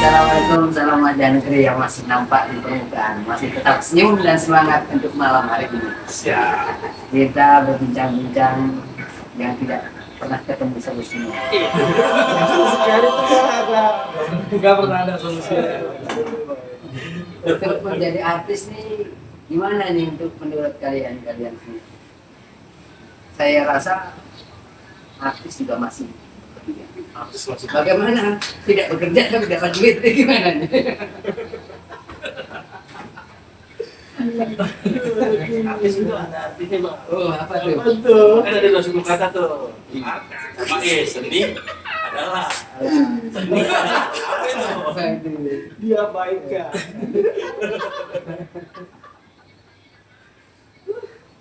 Assalamualaikum, salam wajah negeri yang masih nampak di permukaan, masih tetap senyum dan semangat untuk malam hari ini. Siap. Kita berbincang-bincang yang tidak pernah ketemu solusinya. Sekali itu nggak pernah ada solusinya. Untuk menjadi artis nih, gimana nih untuk menurut kalian semua? Saya rasa artis juga masih Artis masih bagaimana tidak bekerja tapi dapat duit, gimana nih? artis itu ada artinya bang. Oh, apa tuh? Betul. Kan ada dua suku kata tuh. Sama seni adalah seni adalah apa itu? Dia baik kan.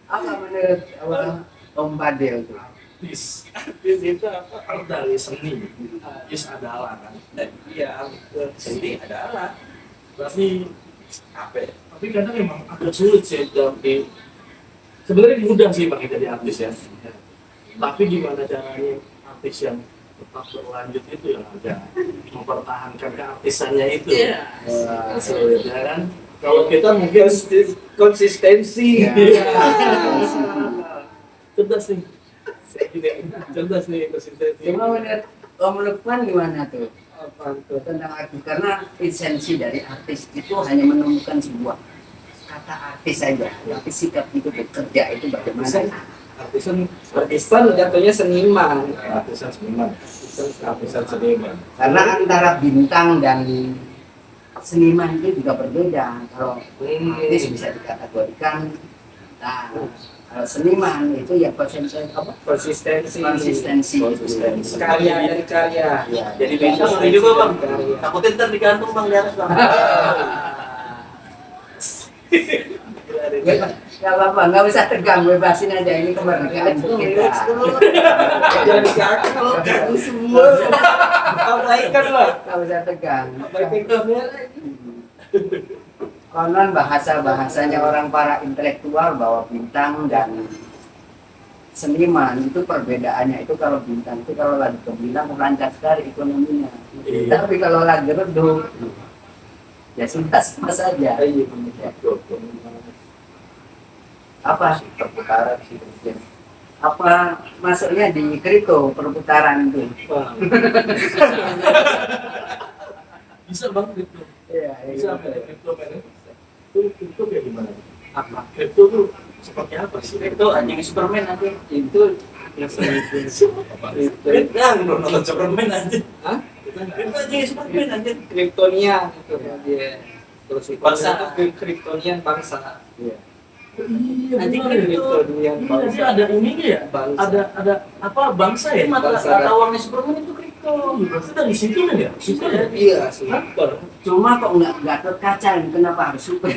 Apa menurut Om Padel tuh? Artis itu apa? Kalau dari seni, artis adalah kan. Iya, seni adalah. Berarti apa? Ya? Tapi kadang emang agak sulit sih tapi sebenarnya mudah sih bang jadi artis ya. Tapi gimana caranya artis yang tetap berlanjut itu yang agak mempertahankan keartisannya itu. Sulit ya kan? Kalau kita mungkin konsistensi. Cerdas nih. Cerdas nih konsistensi. Cuma menurut Om Lukman gimana tuh? Tentang artis, karena esensi dari artis itu hanya menemukan sebuah kata artis saja, tapi sikap itu bekerja itu bagaimana? Artisan jatuhnya seniman. Artisan seniman. Artisan seniman. Karena antara bintang dan seniman itu juga berbeda. Kalau artis bisa dikategorikan, nah kalau seniman itu ya konsistensi. Karya dari karya. Ya, Jadi Bisa ngeri juga bang. Takutnya ntar digantung bang di atas bang. Gak apa-apa, nggak usah tegang, bebasin aja, ini kemerdekaan kita. Jadi kakak kalau kamu semua abaikan lah. Nggak usah tegang. Abaikan kamera. Konon bahasanya orang para intelektual bahwa bintang dan seniman itu perbedaannya itu kalau bintang itu kalau lagi gemilang lancar sekali ekonominya. Iya. Tapi kalau lagi redup ya sudah sama saja. Apa perputaran sih? Apa masuknya di kripto perputaran itu? Bisa bang kripto. Iya, Bisa apa ya kripto kan? Kripto kayak gimana? Apa? Kripto tuh seperti apa sih? Itu anjing Superman nanti itu yang Kripto nonton Superman aja. Hah? Kripto anjing Superman aja. Kryptonian itu dia. Terus Bangsa. Kryptonian bangsa. Iya. Iya, Nanti benar ya. Kryptonian Iya, bangsa. dia ada ininya ya. Bangsa. Ada apa bangsa ya? Bangsa. Mata uangnya Superman itu kripto. Berarti dari situ kan ya? Situ ya. Iya, super. Cuma kok nggak terkaca, kenapa harus super?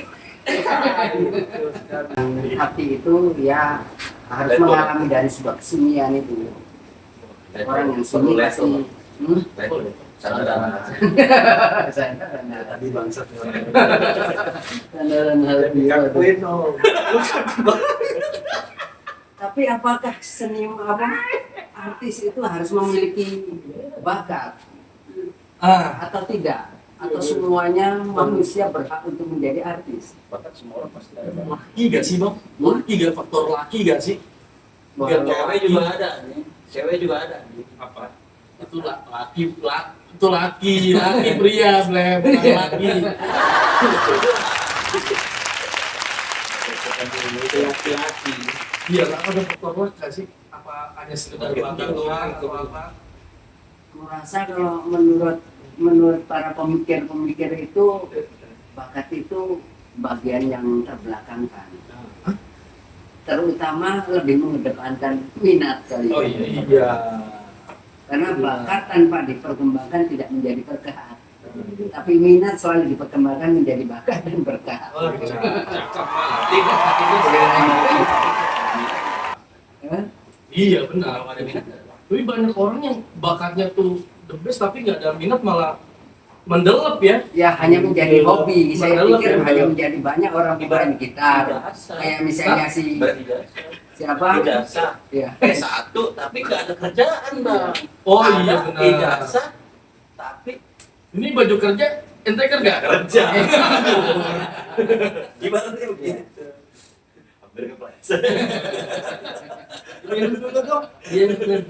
Hati itu ya harus mengalami dari sebuah kesenian itu. Orang yang seni pasti Tadi bangsat. Tapi apakah artis itu harus memiliki bakat atau tidak? Atau semuanya manusia berhak untuk menjadi artis? Bakat semua orang pasti ada. Laki gak sih bang? Laki gak? Faktor laki gak sih? Cewek juga ada nih. Cewek juga ada. Apa? Itu laki pria bukan laki. Itu laki-laki. Iya, apa ada faktor luck gak sih? Apa hanya sekedar bakat doang atau apa? Merasa kalau menurut para pemikir itu bakat itu bagian yang terbelakangkan. Terutama lebih mengedepankan minat kali. Oh iya. Karena bakat tanpa diperkembangkan tidak menjadi berkah. Tapi minat selalu diperkembangkan menjadi bakat dan berkah. Oh, cakep. Iya benar. Ada minat. Tapi banyak orang yang bakatnya tuh the best tapi nggak ada minat malah mendelep ya. Ya hanya menjadi hobi. Saya Mendelep pikir ya, hanya menjadi banyak orang bermain gitar. Kayak misalnya siapa? Ijazah. Ya. S1 tapi nggak ada kerjaan bang. Oh iya Ada benar. ijazah tapi Ini baju kerja, ente kerja? Kerja. Ibaratnya begitu. Hampir kepleset. Minum dulu dong. Iya, minum.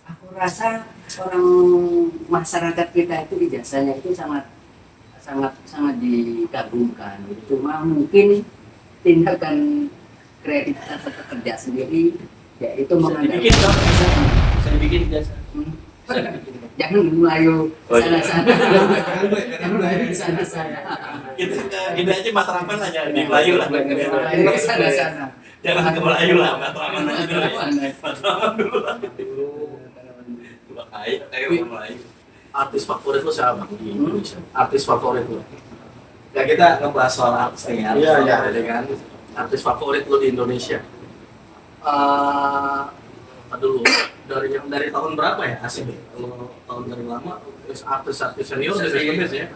Aku rasa orang masyarakat kita itu ijazahnya itu sangat dikagumkan. Cuma mungkin tindakan kreativitas atau kerja sendiri yaitu Bikin dong. Saya bikin biasa. jangan Melayu Oh, iya. sana-sana. Jangan Melayu sana-sana. Kita aja Matraman aja di Melayu lah. Melayu sana-sana. Jangan ke Melayu lah, Matraman aja dulu. Matraman dulu lah. Ayo ke Melayu. Artis favorit lu siapa di Indonesia? Artis favorit lu? Ya kita ngebahas soal artis nih ya. Iya kan. Artis favorit lu di Indonesia? Dulu dari tahun berapa ya asik ya? Kalau tahun dari lama artis senior dari Indonesia ya.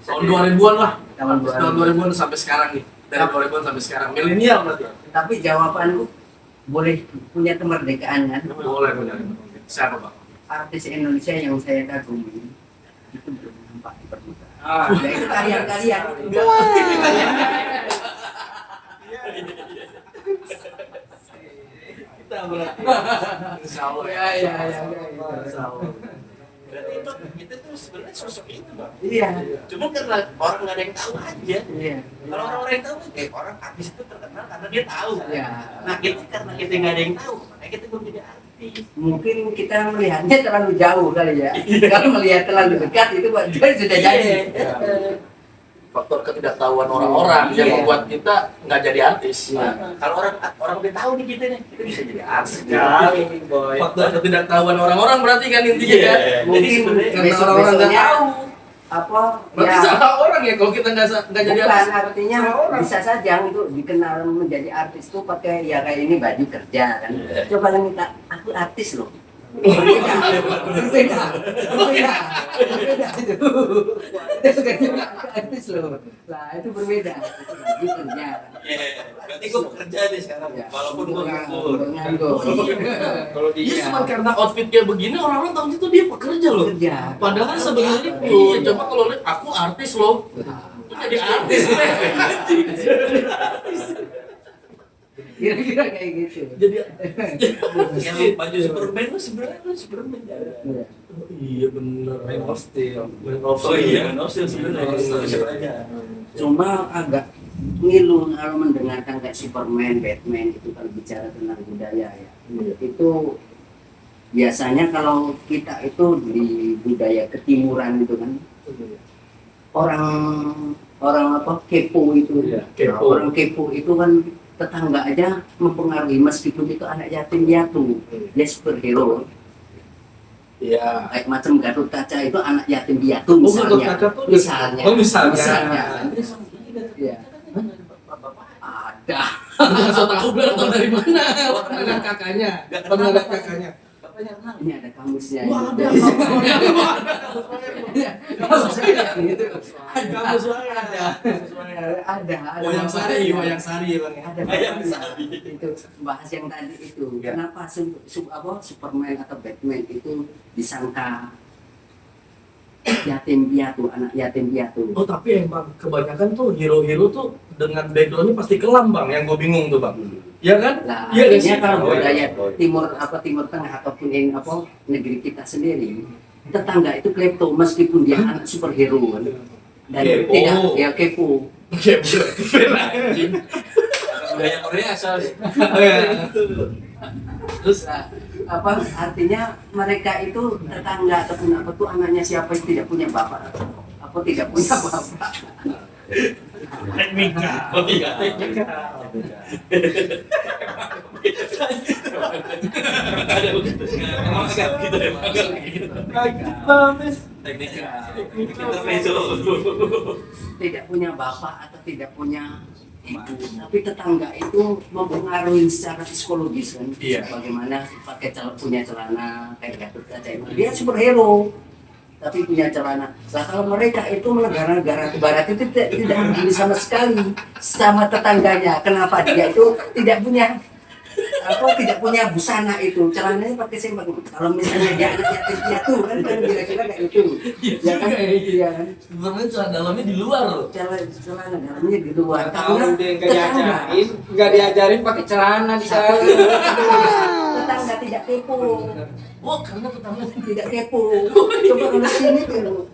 Tahun 2000-an lah. Tahun 2000-an sampai sekarang nih. Dari 2000-an sampai sekarang. Milenial berarti. Tapi jawabanku boleh punya kemerdekaan kan? Boleh. Siapa, Pak? Artis Indonesia yang saya kagumi itu belum nampak di permukaan. Nah, itu kalian-kalian. Kita berarti. Insya Allah. Ya. Insya Allah. Berarti itu tuh sebenarnya sosok itu, Bang. Iya. Cuma karena orang nggak ada yang tahu aja. Iya. Kalau orang-orang yang tahu, orang artis itu terkenal karena dia tahu. Iya. Nah kita karena kita nggak ada yang tahu, makanya kita belum jadi artis. Mungkin kita melihatnya terlalu jauh kali ya. Kalau melihat terlalu dekat itu dia sudah jadi. Faktor ketidaktahuan orang-orang yang Iya. membuat kita nggak jadi artis. Iya. Kalau orang udah tahu nih kita bisa jadi artis. Faktor ketidaktahuan orang-orang berarti kan intinya Iya. kan. Jadi Mungkin sebenarnya karena orang-orang nggak besok-besoknya tahu. apa Berarti ya salah orang ya kalau kita nggak jadi bukan artis. artinya Salah orang. bisa saja itu dikenal menjadi artis tuh pakai ya kayak ini baju kerja kan. Iya. Coba yang minta aku artis loh. Berbeda itu. Itu kan juga artis loh. Lah itu berbeda. Itu baju kerja kan. Iya. Berarti gue bekerja deh sekarang, Ya. walaupun gue nganggur. Nganggur. Kalau dia cuma karena outfit kayak begini orang-orang tahu itu dia pekerja loh. Kerja. Padahal sebenarnya iya, coba kalau lihat aku artis loh. Itu jadi artis. Kira-kira kayak gitu. Jadi Yang baju Superman lu Superman. Iya. iya bener. Man of Steel. Oh iya, Nosil sebenarnya. Cuma agak ngilu kalau mendengarkan kayak Superman, Batman itu kalau bicara tentang budaya ya. Itu biasanya kalau kita itu di budaya ketimuran itu kan orang apa kepo itu. Iya, Nah, kepo. orang kepo itu kan tetangga aja mempengaruhi meskipun itu anak yatim piatu. Dia superhero. Iya. Kayak macam Gatot Kaca itu anak yatim piatu Oh, Gatot misalnya. Kaca tuh Misalnya. oh, misalnya. Iya. Ada. Nggak usah tahu berarti dari mana. Pernah lihat kakaknya. Pernah lihat kakaknya. Bapaknya kenal. Ini ada kamusnya. Wah, ada. Kamusnya gitu. Kamus Ada. Wayang Sari Bang. Ada. Wayang Sari. Itu bahas yang tadi itu. Ya. Kenapa Superman atau Batman itu disangka yatim piatu, anak yatim piatu? Oh tapi emang kebanyakan tuh hero-hero tuh dengan backgroundnya pasti kelam Bang. Yang gue bingung tuh Bang. Iya kan? Lah, Iya nggak sih? akhirnya kalau Oh, iya. budaya timur tengah ataupun ini apa negeri kita sendiri, tetangga itu klepto meskipun dia anak superhero kan. Dan Kepo. tidak ya kepo. Oke, anjing. Budaya Korea asal. Terus apa artinya mereka itu tetangga ataupun apa tuh anaknya siapa yang tidak punya bapak apa tidak punya bapak. Teknika. Oh iya. Ada begitu. Emang agak gitu deh, agak gitu. Teknika. Intermezzo. Tidak punya bapak atau tidak punya ibu, tapi tetangga itu mempengaruhi secara psikologis kan. Iya. Bagaimana pakai punya celana kayak Gatot Kaca itu. Dia superhero tapi punya celana. Nah kalau mereka itu negara-negara barat itu tidak begini sama sekali sama tetangganya. Kenapa dia itu tidak punya tidak punya busana itu, celananya pakai sembang. Kalau misalnya dia anak yatim piatu kan kira-kira kayak itu. Ya kan? Iya kan? Sebenarnya celana dalamnya di luar loh. Celana dalamnya di luar. Tahu Karena dia nggak diajarin pakai celana di sana. tetangga tidak kepo. Oh, karena tetangga Tidak kepo. Coba kalau sini tuh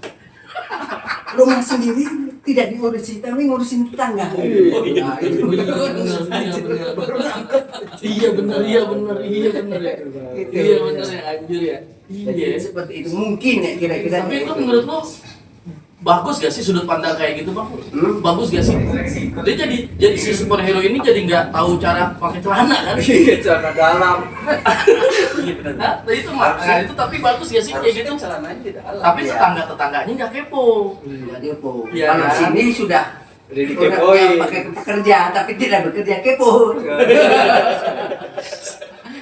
rumah sendiri tidak diurusi, tapi ngurusin tetangga. Nah, itu Iya benar ya. Iya benar ya, anjir ya. Jadi Iya. seperti itu mungkin ya kira-kira. Tapi itu menurut lo bagus gak sih sudut pandang kayak gitu, Bang? Bagus gak sih? Dia jadi si superhero ini jadi nggak tahu cara pakai celana kan? Celana dalam. Nah, itu tapi bagus gak sih kayak gitu? Celananya tidak dalam. Tapi Iya. tetangga-tetangganya nggak kepo. Tidak kepo. Iya, Kalau kan? sini sudah Udah dikepoin. pakai pekerja tapi tidak bekerja kepo.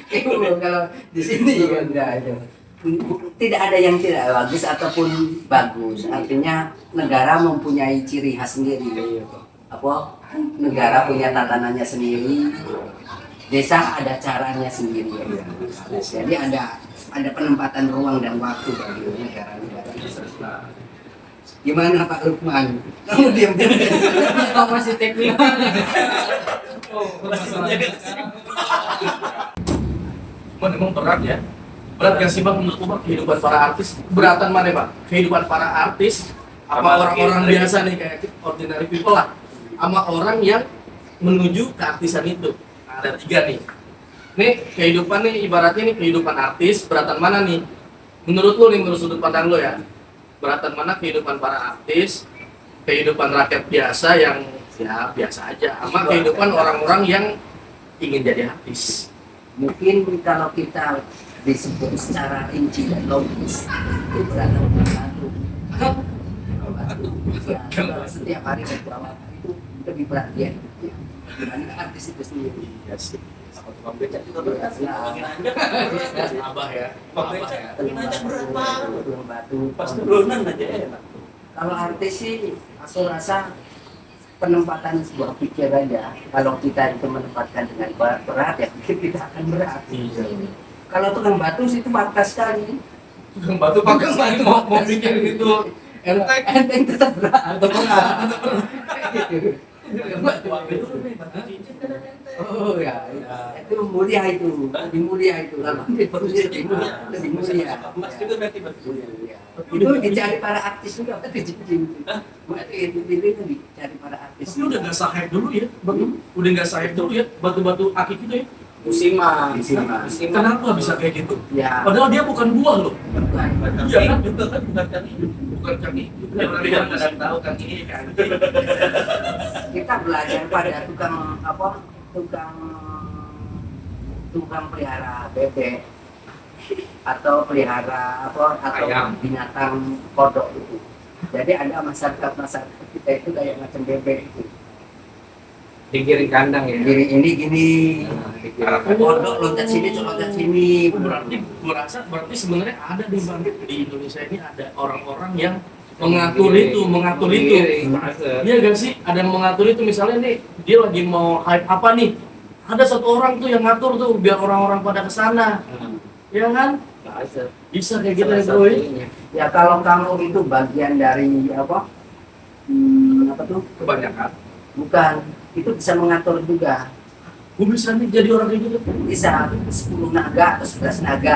Kepo kalau di sini kan enggak itu. Tidak ada yang tidak bagus ataupun bagus. Artinya negara mempunyai ciri khas sendiri. Apa? Negara punya tatanannya sendiri. Desa ada caranya sendiri. Jadi ada penempatan ruang dan waktu bagi negara-negara. Gimana Pak Lukman? Kamu diam-diam. Apa masih teknik? Emang berat ya? Berat gak sih Bang menurut Bang kehidupan para artis? Beratan mana Bang? Kehidupan para artis apa orang-orang biasa nih kayak ordinary people lah, sama orang yang menuju keartisan itu. Nah, ada 3 nih. Nih kehidupan nih ibaratnya nih kehidupan artis beratan mana nih? Menurut lo nih, menurut sudut pandang lo ya, beratan mana kehidupan para artis, kehidupan rakyat biasa yang ya biasa aja, sama kehidupan orang-orang yang ingin jadi artis. Mungkin kalau kita disebut secara rinci dan logis itu berada satu. Kalau setiap hari berperawatan itu lebih berat dia dibanding artis itu sendiri. Iya sih. Bang becak juga berat. Abah ya. Bang becak aja berat banget. Batu. Pas turunan aja enak. Kalau artis sih aku rasa penempatan sebuah pikir aja. Kalau kita itu menempatkan dengan berat ya pikir kita akan berat. Iya. Kalau tukang batu sih itu batas sekali. Tukang batu mau bikin itu Enteng tetap berat. Oh ya, itu mulia itu, lebih mulia itu. Kalau lebih mulia. Mas juga berarti betul. Itu dicari para artis juga, itu dicari para artis. Tapi udah nggak sahib dulu ya, Bang. Udah nggak sahib dulu ya, batu-batu akik itu ya. Musiman. Kenapa bisa kayak gitu? Ya, Padahal dia bukan buah loh. Iya kan? Juga kan bukan kami. Bukan kaki. Dia kadang tahu kaki kan. kita belajar pada tukang pelihara bebek atau pelihara atau Ayam. binatang kodok itu. Jadi ada masyarakat kita itu kayak macam bebek itu. Digiring kandang ya. Gini. Digiring. Kodok loncat sini, loncat sini. Berarti gua rasa sebenarnya ada di Bang, di Indonesia ini ada orang-orang yang mengatur itu. Iya gak sih? Ada yang mengatur itu, misalnya nih dia lagi mau hype apa nih? Ada satu orang tuh yang ngatur tuh biar orang-orang pada kesana. Ya kan? Bisa kayak gitu ya bro. Ya kalau kamu itu bagian dari apa tuh? Kebanyakan. Bukan, itu bisa mengatur juga. Gue bisa nih jadi orang kayak gitu. Bisa 10 naga atau 11 naga.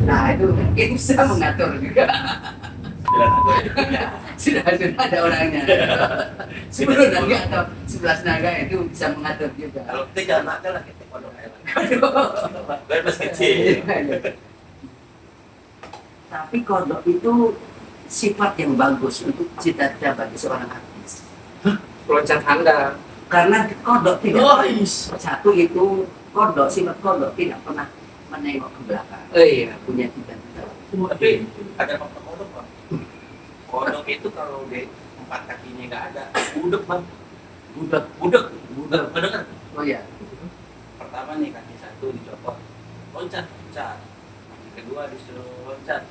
Nah itu mungkin bisa mengatur juga. Sudah ada orangnya. 10 naga atau 11 naga itu bisa mengatur juga. Kalau kita jangan nakal lah kita pondok air. Biar pas kecil. Tapi kodok itu sifat yang bagus untuk cita-cita bagi seorang artis. Loncat handal. Karena kodok tidak Guys. satu itu sifat kodok tidak pernah menengok ke belakang. Iya. Punya cita-cita. Tapi ada faktor kodok bang. Kodok itu kalau di 4 kakinya nggak ada, budek bang. Budek. Kedengar? Oh iya. Pertama nih kaki 1 dicopot, loncat. Kaki kedua disuruh loncat,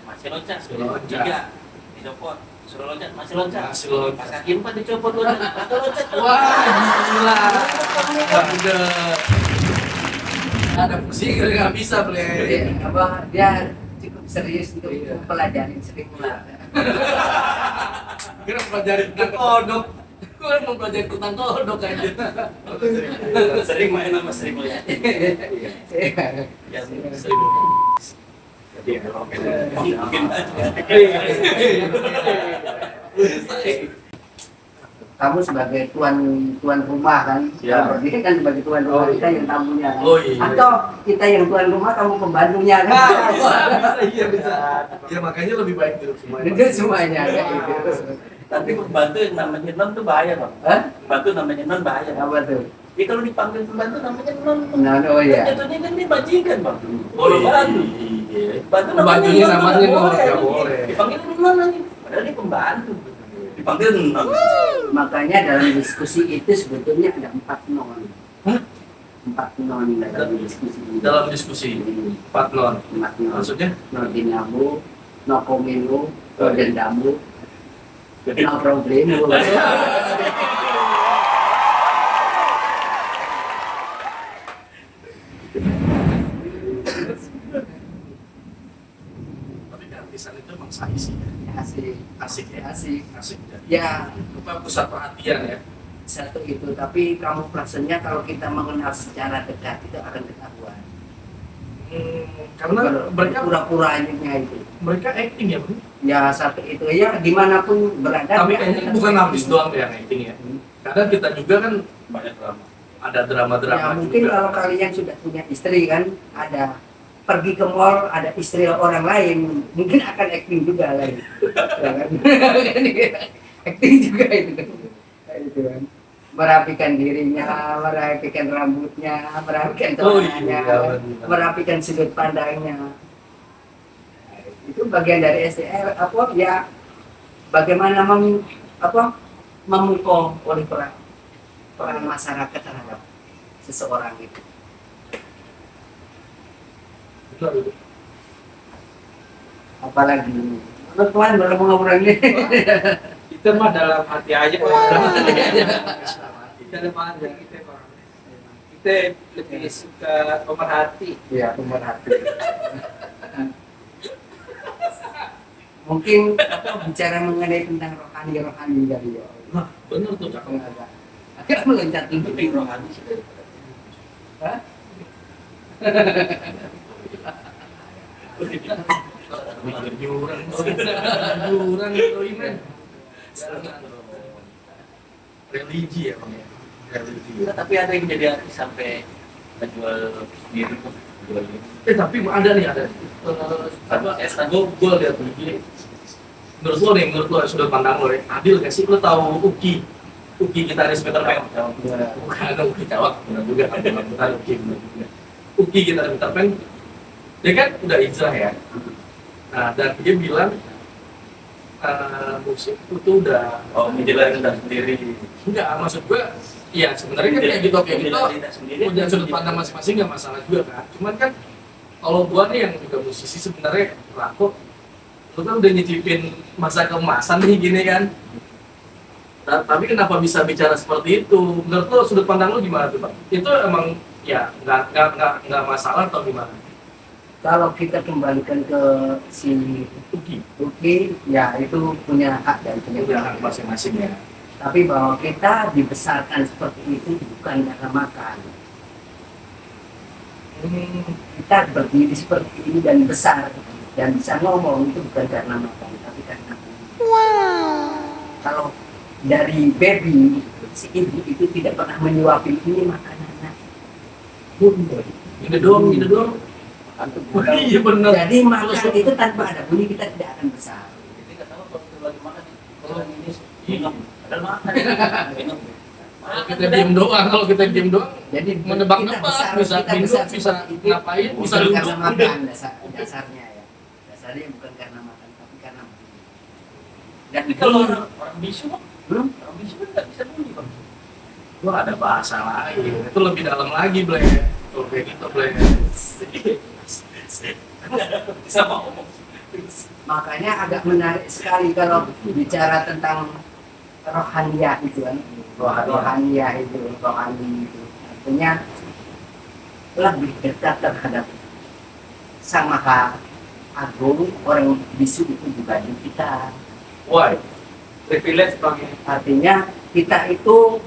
masih loncat. Tiga dicopot, suruh loncat, masih loncat. Pas kaki 4 dicopot loncat. Wah, gila. Udah. Ada pusing nggak bisa Ble. Dia cukup serius untuk Iya. mempelajari Sri Mulat. Kira pelajari tentang kodok. Gue mau pelajari tentang kodok aja. Sering main sama Sri Mulyani. Yang sering. Jadi mungkin Kamu sebagai tuan rumah kan, Ya. dia kan sebagai tuan rumah, Oh, iya. kita yang tamunya kan. Oh, iya. Atau kita yang tuan rumah, kamu pembantunya kan. Iya bisa. Ya makanya lebih baik duduk semuanya. Itu semuanya kayak gitu. tapi pembantu yang namanya non tuh bahaya bang. Hah? Pembantu namanya non bahaya. Apa tuh? Ya kalau dipanggil pembantu namanya non. Nah, oh iya. Jatuhnya kan dia majikan bang. Oh iya. Pembantu. Pembantunya namanya non, nggak nggak boleh. Dipanggil non lagi. Padahal dia pembantu. Dipanggil non. Makanya dalam diskusi itu sebetulnya ada 4 non. Hah? 4 non dalam diskusi ini. Dalam diskusi 4 non. 4 non. Maksudnya? No dinamu, no komenu, no dendamu, no problemu. Tapi kan artisan itu emang sih sih. Asik, Asik ya. asik. Asik ya. Ya, Apa pusat perhatian ya. satu itu. Tapi kamu rasanya kalau kita mengenal secara dekat itu akan ketahuan. Karena mereka pura-puranya itu. acting ya, Bro. Ya satu itu ya dimanapun berada. Tapi dia kayaknya akan bukan acting. artis doang yang acting ya. Kadang kita juga kan Banyak drama. ada drama-drama Ya mungkin juga. kalau kalian sudah punya istri kan, ada pergi ke mall, ada istri orang lain, mungkin akan acting juga lain. Ya kan? Acting juga itu kan. Kayak gitu kan. Merapikan dirinya, merapikan rambutnya, merapikan Oh celananya, iya, benar. merapikan sudut pandangnya. Itu bagian dari SDR apa ya, bagaimana memukul oleh peran masyarakat terhadap seseorang itu. Betul, betul. Apalagi Tuhan baru mau ngobrol ini. Itu mah dalam hati aja. Kita dalam hati kita Pak. Kita lebih suka pemerhati. Iya, pemerhati. Mungkin bicara mengenai tentang rohani kali ya. Nah, bener tuh Kak. Agak meloncat Tapi tinggi. rohani sih. Hah? Jurang itu iman. Religi ya Bang ya. Religi. Tapi ada yang jadi artis sampai menjual diri tuh. Jual diri. Tapi ada nih ada. Gue lihat begini. Menurut lo sudah pandang lo ya. Adil gak sih lo tahu Uki gitaris Peter Pan? Bukan Uki Cawak, benar juga kan bukan Uki benar juga. Uki gitaris Peter Pan, dia kan udah hijrah ya. Nah dan dia bilang musik itu udah menjelaskan sendiri. enggak, maksud gue ya sebenarnya kan kayak gitu punya sudut pandang masing-masing nggak masalah juga kan. Cuman kan kalau gua nih yang juga musisi sebenarnya laku, lu kan udah nyicipin masa keemasan nih gini kan. Nah, tapi kenapa bisa bicara seperti itu? Menurut lo sudut pandang lo gimana tuh Pak? Itu emang ya nggak masalah atau gimana? Kalau kita kembalikan ke si Uki, ya itu punya hak dan punya Punya hak. hak masing-masing ya. Tapi bahwa kita dibesarkan seperti itu bukan karena makan. Kita berdiri seperti ini dan besar dan bisa ngomong itu bukan karena makan, tapi karena kalau dari baby si ibu itu tidak pernah menyuapin ini makanannya. Ini doang. Iya benar. Jadi makan itu tanpa ada bunyi kita tidak akan besar. Jadi nggak tahu kalau itu lagi makan. Kalau ini minum, ada makan. Minum. Kalau kita diem doang, Jadi menebak-nebak, bisa minum, bisa ngapain, bisa bukan duduk. karena makan dasarnya ya. Dasarnya bukan karena makan tapi karena bunyi. Dan Tapi kalau orang bisu Bang, belum orang bisu kan nggak bisa bunyi Bang. Gua ada bahasa lain, itu lebih dalam lagi Ble. Kalau kayak gitu Ble. Bisa ngomong. makanya agak menarik sekali kalau bicara tentang rohaniah itu kan. Rohani itu artinya lebih dekat terhadap Sang Maha Agung orang bisu itu dibanding kita. Why? Privilege bang. Artinya kita itu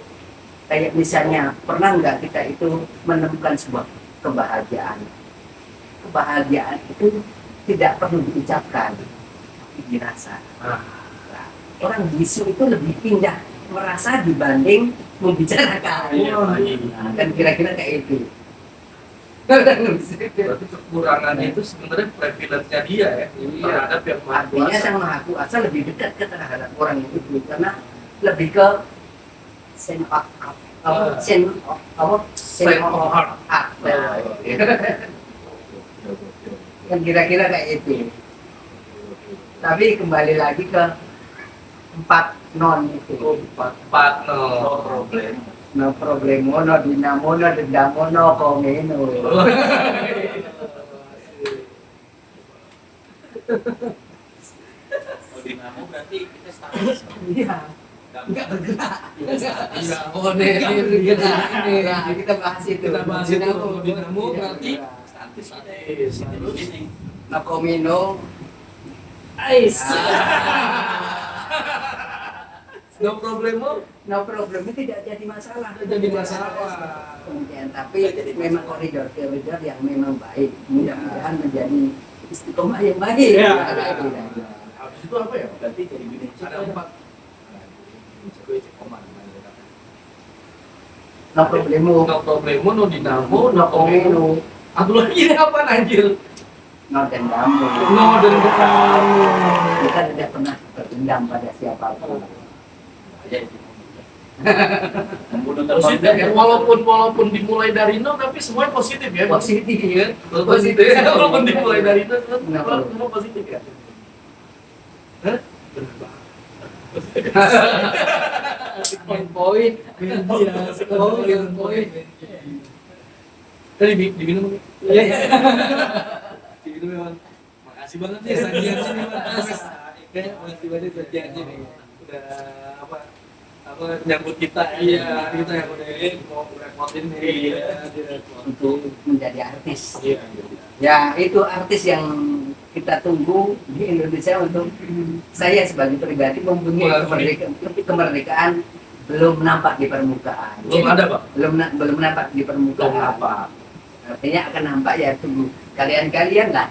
kayak misalnya pernah nggak kita itu menemukan sebuah kebahagiaan. Kebahagiaan itu tidak perlu diucapkan, tapi dirasa. Nah, orang bisu itu lebih pindah merasa dibanding membicarakan. Nah, kan kira-kira kayak itu. Berarti kekurangannya itu sebenarnya privilege-nya dia ya, terhadap yang Maha Artinya Kuasa. Sang Maha Kuasa lebih dekat ke terhadap orang itu karena lebih ke sense of Sense of heart. Kan kira-kira kayak itu. Tapi kembali lagi ke 4 non itu. Empat no problem. No problemo, no dinamo, no dendamo, no komeno. Kalau dinamo berarti kita statis. Iya, Nggak enggak bergerak. Iya, Nah, kita bahas itu. Kita bahas itu. Dinamo berarti statis kita. statis. Terus ini. No komeno. Ais. No problemo. No problem itu tidak jadi masalah. Tidak jadi masalah. Kemudian tapi memang koridor yang memang baik. Mudah-mudahan menjadi istiqomah yang baik. Iya. Nah, Habis itu apa ya? Berarti jadi gini. Ada 4. No problemo. No problemo, no dinamo, no komeno. Satu lagi ini apa anjir? No dendamo. No dendam. Kita tidak pernah berdendam pada siapapun. Aja itu. Membunuh Positif ya, walaupun dimulai dari no tapi semuanya positif ya. Positif ya. Positif. Walaupun dimulai dari no, semua positif ya. Hah? Benar banget. Poin. Poin. Tadi diminum. Iya. Diminum memang. Makasih banget ya sajian sini Mas. Makasih banyak sajiannya nih. Udah apa Nyambut kita. Iya, kita yang udah mau repotin nih. Untuk menjadi artis. Iya. Ya itu artis yang kita tunggu di Indonesia untuk saya sebagai pribadi mempunyai kemerdekaan belum nampak di permukaan. Belum ada, Pak. Belum nampak di permukaan. Belum apa. Artinya akan nampak ya tunggu kalian lah.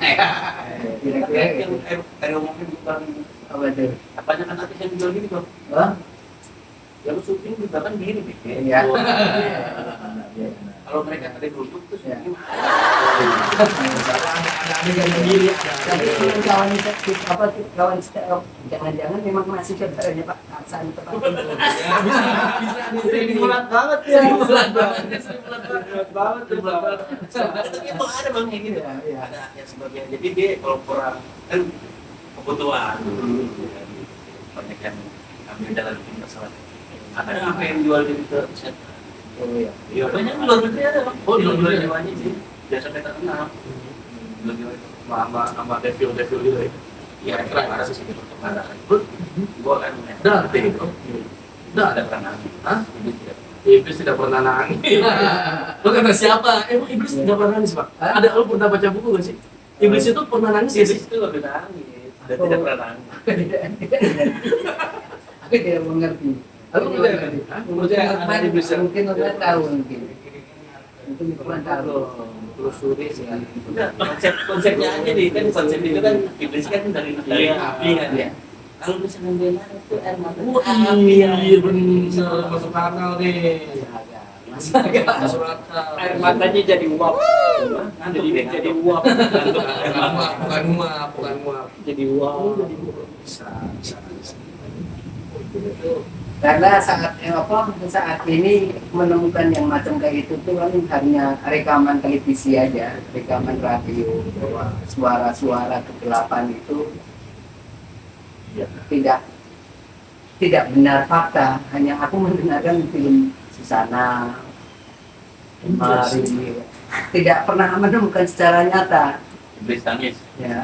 Kira-kira yang gitu. kayak ngomongin bukan Apa tuh? apanya kan artis yang jual gini kok. Oh? Yang syuting juga kan gini nih. Iya. Kalau mereka ada duduk terus Ya. gimana? Ada adegan sendiri. Tapi kawan apa kawan jangan-jangan memang masih saudaranya Pak Aksan itu Pak. Ya, bisa Mulat banget ya. Mulat banget. Mulat banget tuh. Tapi emang ada bang yang gitu. Iya, iya. Ada yang sebagian. Jadi dia kalau kurang kan kebutuhan. Banyak yang ambil jalan pintas lah. Ada apa yang jual di set? Oh iya. Iya banyak di luar negeri ada bang. Oh, di luar negeri. Jawanya sih. Biasa sampai terkenal. Jual-jual. Sama devil gitu ya. Iya, Keren, ada ada sih sih. sedikit perkara. Gua kan. Dah, bro. Dah, Ada pernah. Hah? Ini tidak. Iblis tidak pernah nangis. Lo kata siapa? Emang iblis tidak pernah nangis, Pak? Hah? Ada, lo pernah baca buku gak sih? Iblis itu pernah nangis ya sih? Iblis itu lebih nangis. Dan tidak pernah nangis. Aku tidak mengerti. Aku Aku percaya tidak nggak? mengerti. Hah? Percaya ada iblis yang- Mungkin orang tahu mungkin. Mungkin kurang tahu. Telusuri sih. Enggak, konsepnya aja nih kan konsep itu kan iblis kan dari api kan ya. Kalau misalnya bela itu air mata. Iya bener, masuk akal nih. Masuk akal. Masuk akal. Air matanya jadi uap. Jadi uap. Bukan muap. Jadi uap. Bisa. Karena saat ini menemukan yang macam kayak itu tuh kan hanya rekaman televisi aja, rekaman radio bahwa suara-suara kegelapan itu tidak benar fakta. Hanya aku mendengarkan film Susana, Mari, tidak pernah menemukan secara nyata. Iblis nangis. Ya.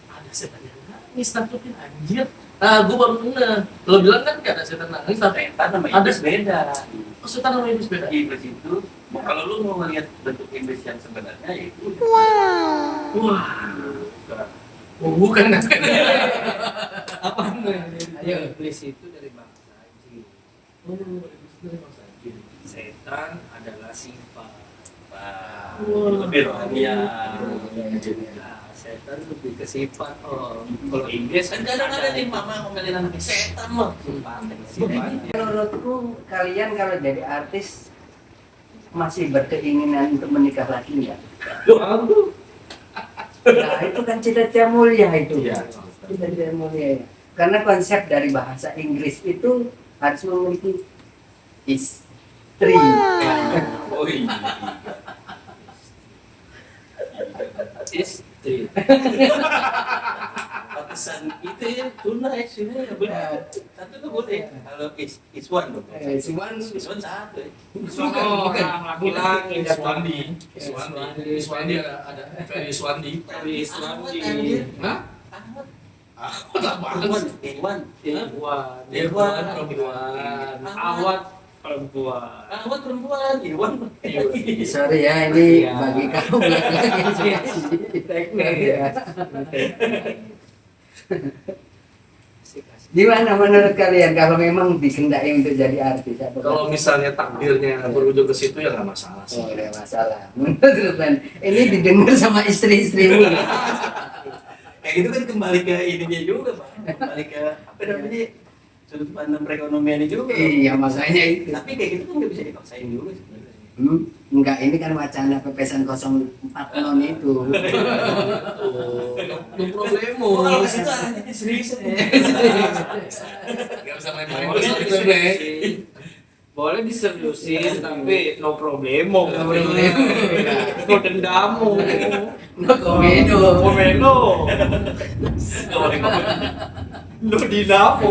Ada setan yang nangis takutnya anjir. Nah, gue baru ngeh. Lo bilang kan gak ada setan nangis, tapi Setan sama Ada. iblis beda. oh, setan sama iblis beda. Iblis itu Kalau lu mau melihat bentuk Inggris yang sebenarnya itu Wah. Oh, bukan. Apa ayo iblis itu dari bangsa jin. Setan adalah sifat. lebih rohanian. Nah, setan lebih ke sifat. Oh, kalau iblis Kan kadang ada nih mama ngomelin anaknya setan loh. sifat. Menurutku kalian kalau jadi artis masih berkeinginan untuk menikah lagi nggak? Nah itu kan cita-cita mulia itu. Iya. Cita-cita mulia. Karena konsep dari bahasa Inggris itu harus memiliki istri. Oh iya. Istri. Pantesan itu ya tunai sini ya benar. Satu tuh boleh. Kalau is one dong. Cuman Is one satu ya. Oh, laki-laki Iswandi. Iswandi ada Ferry Iswandi. Hah? Ahmad. Aku tak Ahmad. banget. Irwan. Irwan perempuan. Awat perempuan. Ahmad perempuan. Irwan. sorry ya ini Iya. bagi kamu lagi teknik ya. Gimana menurut kalian kalau memang dikendaki untuk jadi artis? Kalau misalnya takdirnya berujung ke situ ya nggak masalah sih. Oh, ada masalah. Menurut kalian ini didengar sama istri-istrimu. Kayak gitu kan kembali ke ininya juga, Pak. Kembali ke apa namanya? Sudut pandang perekonomiannya juga. Iya makanya itu. Tapi kayak gitu kan nggak bisa dipaksain juga sebenarnya. Enggak, ini kan wacana pepesan 04 non itu. No problemo. Oh, kalau ke situ arahnya serius. Nggak bisa main-main. Boleh diseriusin tapi no problemo. No problemo. No dendamu. No komedo. Komeno. No dinamo.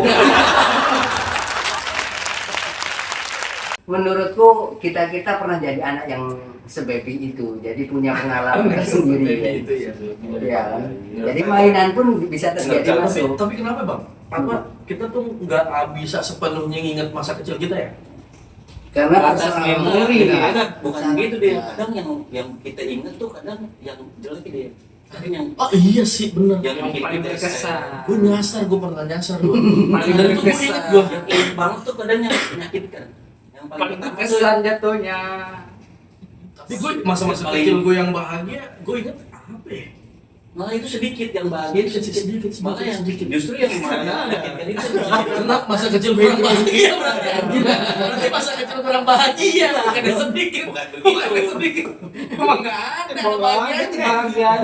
Menurutku kita pernah jadi anak yang sebaby itu, jadi punya pengalaman tersendiri. Itu ya. Ya, jadi mainan pun bisa terjadi masuk. Tapi kenapa bang? Apa kita tuh nggak bisa sepenuhnya nginget masa kecil kita ya? Karena Batas persoalan memori, ya. Kadang bukan gitu deh. Kadang yang kita ingat tuh kadang yang jelek deh. Kadang yang Oh iya sih benar. Yang bikin paling kita berkesan. Gue nyasar, gue pernah nyasar loh. Paling Dan itu gue berkesan. inget gue. yang ingat banget tuh kadang yang menyakitkan. Yang Paling pertama tuh berkesan jatuhnya. Tapi gue masa-masa Paling- kecil gue yang bahagia, gue inget apa ya? malah itu sedikit yang bahagia, Sedikit. malah yang justru yang mana menyakitkan itu. Karena masa kecil kurang bahagia berarti. Berarti masa kecil kurang bahagia, bukan yang sedikit. Bukan begitu. Bukan yang sedikit. Emang nggak ada kebahagiaannya. Kebahagiaan.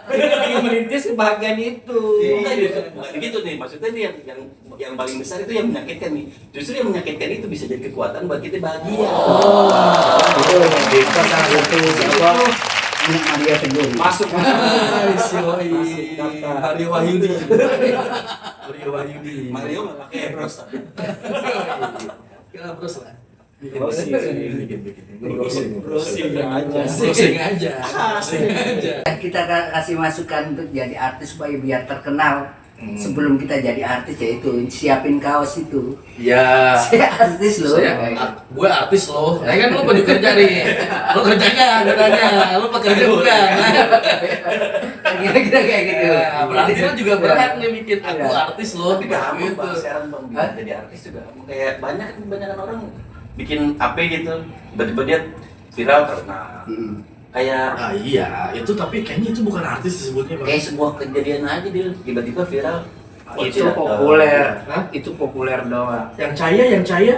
Kita lagi merintis kebahagiaan itu. Bukan justru bukan begitu nih. Maksudnya nih yang paling besar itu yang menyakitkan nih. Justru yang menyakitkan itu bisa jadi kekuatan buat kita bahagia. Kita sangat itu anak Maria Teguh. Masuk. Mario Wahyudi. Mario Wahyudi. Mario nggak pakai bros. Kita terus lah. Browsing. Browsing aja. Browsing aja. Kita kasih masukan untuk jadi artis supaya biar terkenal. Sebelum kita jadi artis ya itu siapin kaos itu. Ya. Saya artis loh. Gue artis loh. Ya kan lo pada kerja nih. Lo kerjanya, katanya. Lo pekerja bukan. Kira-kira kayak gitu. Berarti lo juga berat nih bikin aku artis loh. Tapi gampang bang sekarang bang biar jadi artis juga. Kayak banyak orang bikin apa gitu, tiba-tiba dia viral karena kayak Nah iya, itu tapi kayaknya itu bukan artis disebutnya bang. kayak sebuah kejadian aja dia tiba-tiba viral. Itu populer. Itu populer doang. Yang Caya? Caya.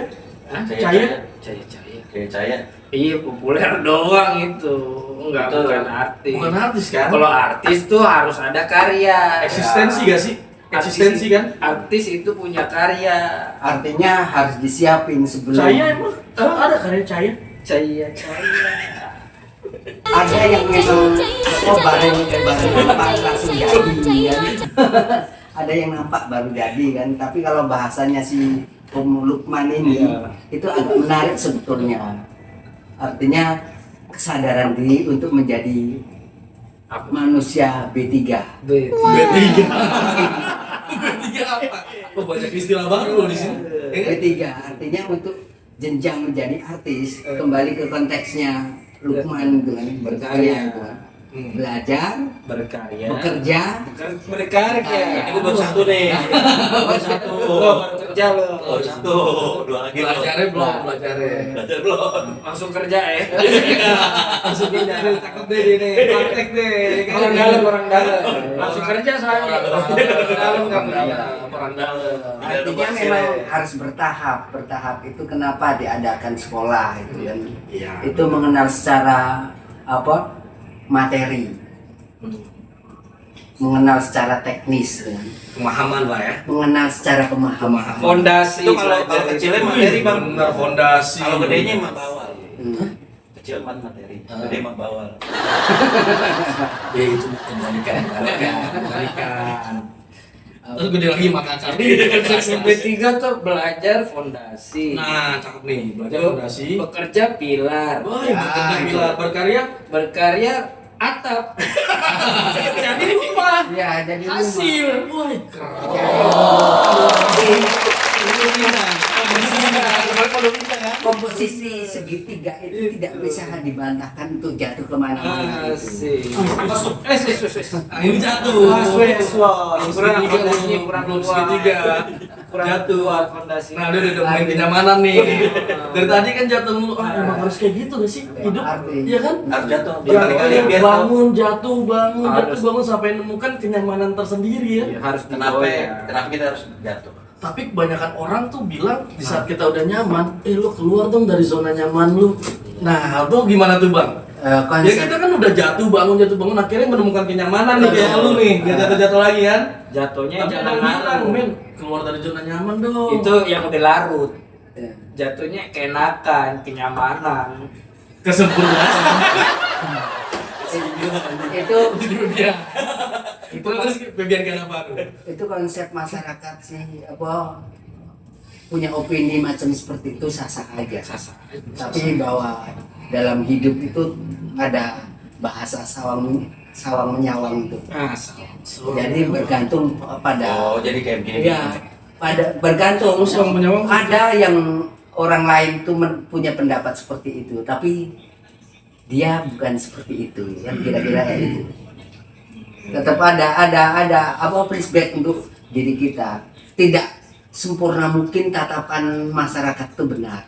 Kayak Caya. Iya, populer doang itu. Enggak, Itu bukan artis. Bukan artis kan? Kalau artis tuh harus ada karya. Eksistensi gak sih? Eksistensi kan? Artis itu punya karya. Artinya harus disiapin sebelum. Caya emang ada karya Caya? Caya. Ada yang memang bareng nampak langsung jadi kan. Ada yang nampak baru jadi kan. Tapi kalau bahasanya si Om Lukman ini itu agak menarik sebetulnya. Artinya kesadaran diri untuk menjadi manusia B3. B3 apa? Oh banyak istilah baru loh di sini. B3 artinya untuk jenjang menjadi artis, kembali ke konteksnya Lukman itu kan, berkarya itu kan. Belajar, berkarya, bekerja, berkarya. Ini baru satu nih. Baru satu. Baru kerja lo. Baru satu. Dua lagi lo. Belajarnya belum, belajarnya. Belajar belum. Langsung kerja ya. Langsung kerja. Takut deh ini, praktek deh. Orang dalam. Langsung kerja soalnya. Orang dalam nggak punya. Orang dalam. artinya memang harus bertahap itu kenapa diadakan sekolah itu kan. Iya. Itu mengenal secara apa materi, mengenal secara teknis kan. Pemahaman lah ya. Mengenal secara pemahaman. Fondasi. Itu kalau kecilnya materi bang. Benar, fondasi. Kalau gedenya mah bawal. Hmm. Kecil mah materi. Gede mah bawal. Ya itu kembalikan. Terus gede lagi makan Jadi SMP 3 tuh belajar fondasi. Nah, cakep nih, belajar fondasi. Bekerja pilar. Wah, bekerja pilar, Berkarya atap. Jadi rumah. Ya, jadi Hasil. Wah, keren. Komposisi segitiga itu tidak bisa dibantahkan untuk jatuh kemana-mana. Asik. Nah, ini jatuh. Kurang Belum kuat. segitiga. Kurang Jatuh. kuat fondasi. Nah, dia udah main kenyamanan nih. Dari tadi kan jatuh mulu. Ah, emang harus kayak gitu gak sih hidup? Iya kan? Harus jatuh. Ya, Berkali-kali biar tahu. bangun, jatuh, Harus. bangun sampai nemukan kenyamanan tersendiri ya. Harus Kenapa kita harus jatuh? Tapi kebanyakan orang tuh bilang di saat kita udah nyaman, lu keluar dong dari zona nyaman lu. Nah, tuh gimana tuh bang? Ya Konsep kita kan udah jatuh bangun, akhirnya menemukan kenyamanan nih kayak lu nih, gak jatuh-jatuh lagi kan? Jatuhnya Tapi jangan orang bilang, larut. men, keluar dari zona nyaman dong. Itu yang udah larut. ya. Jatuhnya keenakan, kenyamanan. kesempurnaan. itu Dia. Terus bagian kenapa tuh? itu konsep masyarakat sih apa punya opini macam seperti itu sah-sah aja. Tapi bahwa dalam hidup itu ada bahasa sawang menyawang itu. Jadi bergantung pada Oh, jadi kayak begini. ya pada bergantung Sawang menyawang. ada yang orang lain tuh punya pendapat seperti itu tapi dia bukan seperti itu kan kira-kira kayak gitu. Tetap ada apa flashback untuk diri kita. Tidak sempurna mungkin tatapan masyarakat itu benar.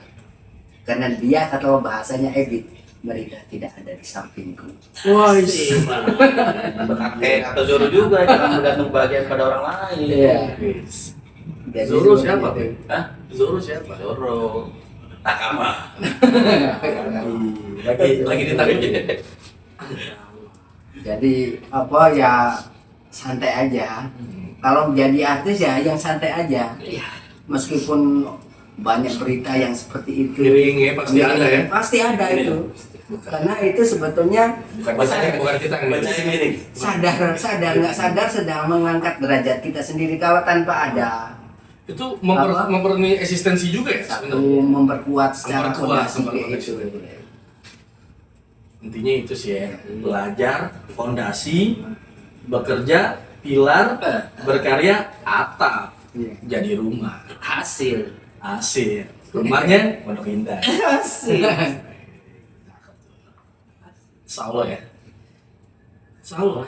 Karena dia kata bahasanya Ebit, mereka tidak ada di sampingku. Wah, Kayak kata Zoro juga, jangan bergantung bagian pada orang lain. Iya. Jadi Zoro seperti siapa? itu. Hah? Zoro siapa? Zoro. Nakama. Lagi ditanya. Jadi apa ya santai aja. Kalau menjadi artis ya yang santai aja. Meskipun banyak berita yang seperti itu. Miring ya, pasti ada ya. Pasti ada itu. Karena itu sebetulnya Bukan kita yang Bacanya miring. sadar nggak sadar sedang mengangkat derajat kita sendiri. Kalau tanpa ada itu Apa? memperoleh eksistensi juga ya satu sebenarnya. memperkuat secara Memperkuat, fondasi memperkuat kayak itu. Intinya itu sih ya, belajar fondasi, bekerja pilar, berkarya atap, Iya. jadi rumah, Hasil. asir, rumahnya Pondok Indah. Hasil. Insya ya. Insya Allah.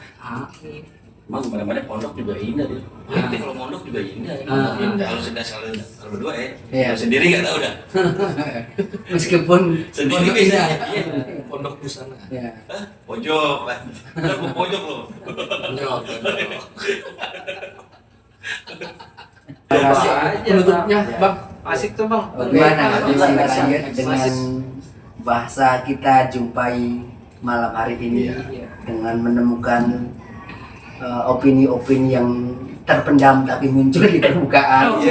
Emang mana-mana pondok juga indah dia. Nanti kalau mondok juga indah. Indah. Kalau sudah kalau berdua ya. Iya. Kalau sendiri nggak tahu dah. Meskipun Sendiri pondok bisa. indah. Iya. Pondok busana. Ya. Hah? Pojok. Ntar gua pojok loh. Pondok. Asik. Penutupnya, Bang. Asik tuh bang. Bagaimana Asik. lanjut dengan bahasa kita jumpai malam hari ini Iya. dengan menemukan opini-opini yang terpendam tapi muncul di permukaan.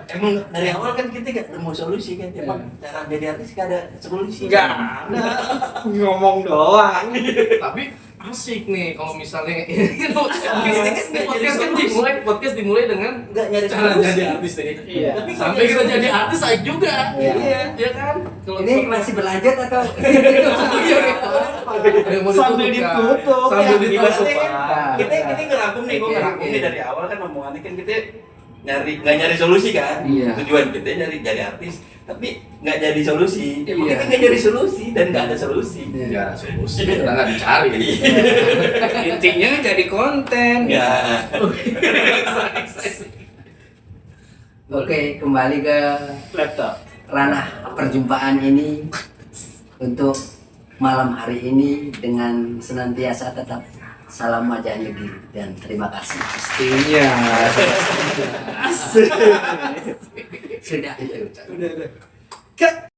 Emang dari awal kan kita nggak nemu solusi kan. Emang cara jadi artis nggak ada solusi. Enggak ada. Ngomong doang. Tapi asik nih kalau misalnya podcast dimulai dengan Nggak nyari cara solusi. jadi artis nih. Iya. Tapi Sampai kita jadi artis asik juga. Iya. Iya kan? Kalau Ini masih berlanjut atau sambil ditutup. Sambil Ya, ditutup. ibaratnya kan Pak. kita ngerangkum nih, gue Oke, ngerangkum oke. nih dari awal kan omongannya kan kita nggak nyari solusi kan? Iya. Tujuan kita nyari jadi artis, tapi nggak jadi solusi. Iya. Kita nggak jadi solusi dan nggak ada solusi. Ya, solusi kita nggak dicari. Intinya jadi konten. Ya. Oke, kembali ke Laptop. ranah perjumpaan ini untuk malam hari ini dengan senantiasa tetap salam wajah negeri dan terima kasih. Pastinya. Sudah itu. Udah.